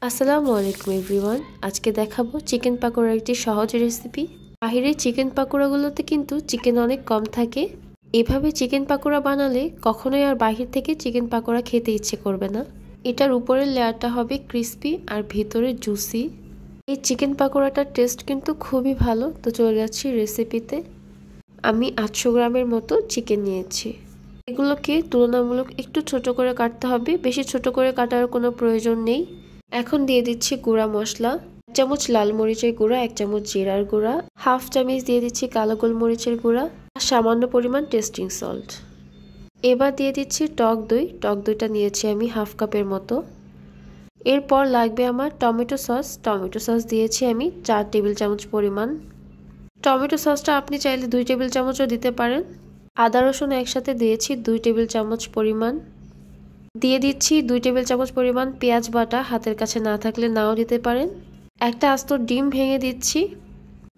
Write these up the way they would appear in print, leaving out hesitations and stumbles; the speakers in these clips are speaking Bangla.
আসসালামু আলাইকুম এভরিওয়ান। আজকে দেখাবো চিকেন পাকোড়ার একটি সহজ রেসিপি। বাহিরের চিকেন পাকোড়াগুলোতে কিন্তু চিকেন অনেক কম থাকে। এভাবে চিকেন পাকোড়া বানালে কখনোই আর বাহির থেকে চিকেন পাকোড়া খেতে ইচ্ছে করবে না। এটার উপরের লেয়ারটা হবে ক্রিস্পি আর ভিতরে জুসি। এই চিকেন পাকোড়াটার টেস্ট কিন্তু খুবই ভালো। তো চলে যাচ্ছি রেসিপিতে। আমি 800 গ্রামের মতো চিকেন নিয়েছি। এগুলোকে তুলনামূলক একটু ছোট করে কাটতে হবে, বেশি ছোট করে কাটার কোনো প্রয়োজন নেই। এখন দিয়ে দিচ্ছি গুঁড়া মশলা, 1 চামচ লাল মরিচের গুঁড়া, 1 চামচ জিরার গুঁড়া, হাফ চামচ দিয়ে দিচ্ছি কালো গোলমরিচের গুঁড়া আর সামান্য পরিমাণ টেস্টিং সল্ট। এবার দিয়ে দিচ্ছি টক দই। টক দইটা নিয়েছি আমি হাফ কাপের মতো। এরপর লাগবে আমার টমেটো সস। টমেটো সস দিয়েছি আমি 4 টেবিল চামচ পরিমাণ। টমেটো সসটা আপনি চাইলে 2 টেবিল চামচও দিতে পারেন। আদা রসুন একসাথে দিয়েছি 2 টেবিল চামচ পরিমাণ। দিয়ে দিচ্ছি 2 টেবিল চামচ পরিমাণ পেঁয়াজ বাটা, হাতের কাছে না থাকলে নাও দিতে পারেন। একটা আস্ত ডিম ভেঙে দিচ্ছি।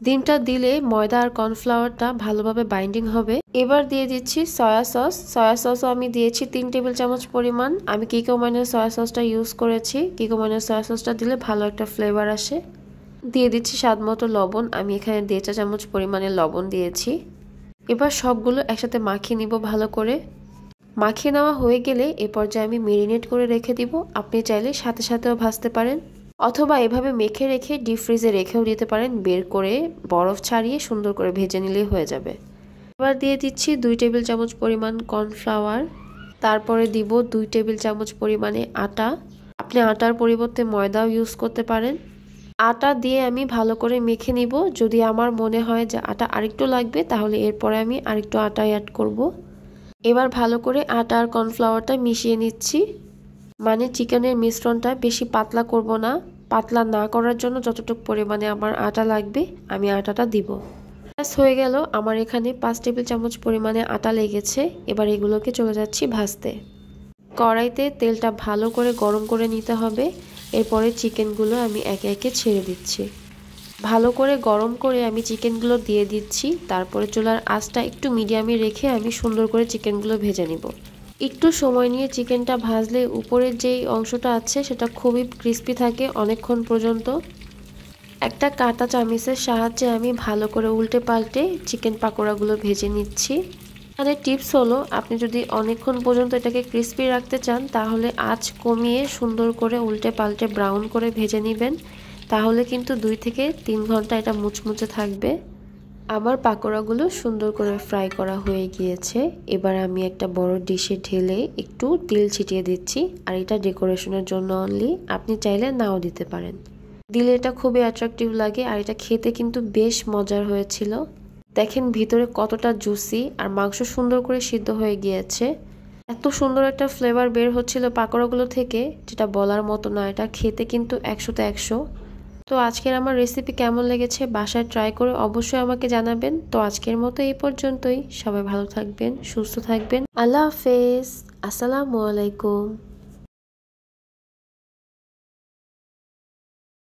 ডিমটা দিলে ময়দা আর কর্নফ্লাওয়ারটা ভালোভাবে বাইন্ডিং হবে। এবার দিয়ে দিচ্ছি সয়া সস। সয়া সসও আমি দিয়েছি 3 টেবিল চামচ পরিমাণ। আমি কিকোম্যানের সয়া সসটা ইউজ করেছি। কিকোম্যানের সয়া সসটা দিলে ভালো একটা ফ্লেভার আসে। দিয়ে দিচ্ছি স্বাদ মতো লবণ। আমি এখানে 1.5 চা চামচ পরিমাণে লবণ দিয়েছি। এবার সবগুলো একসাথে মাখিয়ে নিব ভালো করে। মাখিয়ে নেওয়া হয়ে গেলে এ পর্যায়ে আমি মেরিনেট করে রেখে দিব। আপনি চাইলে সাথে সাথেও ভাজতে পারেন, অথবা এভাবে মেখে রেখে ডিপ ফ্রিজে রেখেও দিতে পারেন। বের করে বরফ ছাড়িয়ে সুন্দর করে ভেজে নিলেই হয়ে যাবে। এবার দিয়ে দিচ্ছি 2 টেবিল চামচ পরিমাণ কর্নফ্লাওয়ার। তারপরে দিব 2 টেবিল চামচ পরিমাণে আটা। আপনি আটার পরিবর্তে ময়দাও ইউজ করতে পারেন। আটা দিয়ে আমি ভালো করে মেখে নিব। যদি আমার মনে হয় যে আটা আরেকটু লাগবে, তাহলে এরপরে আমি আরেকটু আটা অ্যাড করব। এবার ভালো করে আটা আর কর্নফ্লাওয়ারটা মিশিয়ে নিচ্ছি। মানে চিকেনের মিশ্রণটা বেশি পাতলা করব না। পাতলা না করার জন্য যতটুকু পরিমাণে আমার আটা লাগবে আমি আটাটা দিব। ব্যাস হয়ে গেল। আমার এখানে 5 টেবিল চামচ পরিমাণে আটা লেগেছে। এবার এগুলোকে চলে যাচ্ছি ভাজতে। কড়াইতে তেলটা ভালো করে গরম করে নিতে হবে। এরপরে চিকেনগুলো আমি একে একে ছেড়ে দিচ্ছি। ভালো করে গরম করে আমি চিকেনগুলো দিয়ে দিচ্ছি। তারপরে চুলার আঁচটা একটু মিডিয়ামে রেখে আমি সুন্দর করে চিকেনগুলো ভেজে নিব। একটু সময় নিয়ে চিকেনটা ভাজলে উপরের যেই অংশটা আছে সেটা খুবই ক্রিস্পি থাকে অনেকক্ষণ পর্যন্ত। একটা কাঁটা চামচের সাহায্যে আমি ভালো করে উল্টে পাল্টে চিকেন পাকোড়াগুলো ভেজে নিচ্ছি। এখানে টিপস হলো, আপনি যদি অনেকক্ষণ পর্যন্ত এটাকে ক্রিস্পি রাখতে চান তাহলে আঁচ কমিয়ে সুন্দর করে উল্টে পাল্টে ব্রাউন করে ভেজে নেবেন। তাহলে কিন্তু 2 থেকে 3 ঘন্টা এটা মুচমুচে থাকবে। আমার পাকোড়াগুলো সুন্দর করে ফ্রাই করা হয়ে গিয়েছে। এবার আমি একটা বড় ডিশে ঢেলে একটু তেল ছিটিয়ে দিচ্ছি। আর এটা ডেকোরেশনের জন্য অনলি, আপনি চাইলে নাও দিতে পারেন। দিলে এটা খুবই অ্যাট্রাকটিভ লাগে। আর এটা খেতে কিন্তু বেশ মজার হয়েছিল। দেখেন ভিতরে কতটা জুসি, আর মাংস সুন্দর করে সিদ্ধ হয়ে গিয়েছে। এত সুন্দর একটা ফ্লেভার বের হচ্ছিল পাকোড়াগুলো থেকে, যেটা বলার মতো না। এটা খেতে কিন্তু 100তে 100। তো আজকের আমার রেসিপি কেমন লেগেছে বাসায় ট্রাই করে অবশ্যই আমাকে জানাবেন। তো আজকের মতো এই পর্যন্তই। সবাই ভালো থাকবেন, সুস্থ থাকবেন। আল্লাহ হাফেজ। আসসালামু আলাইকুম।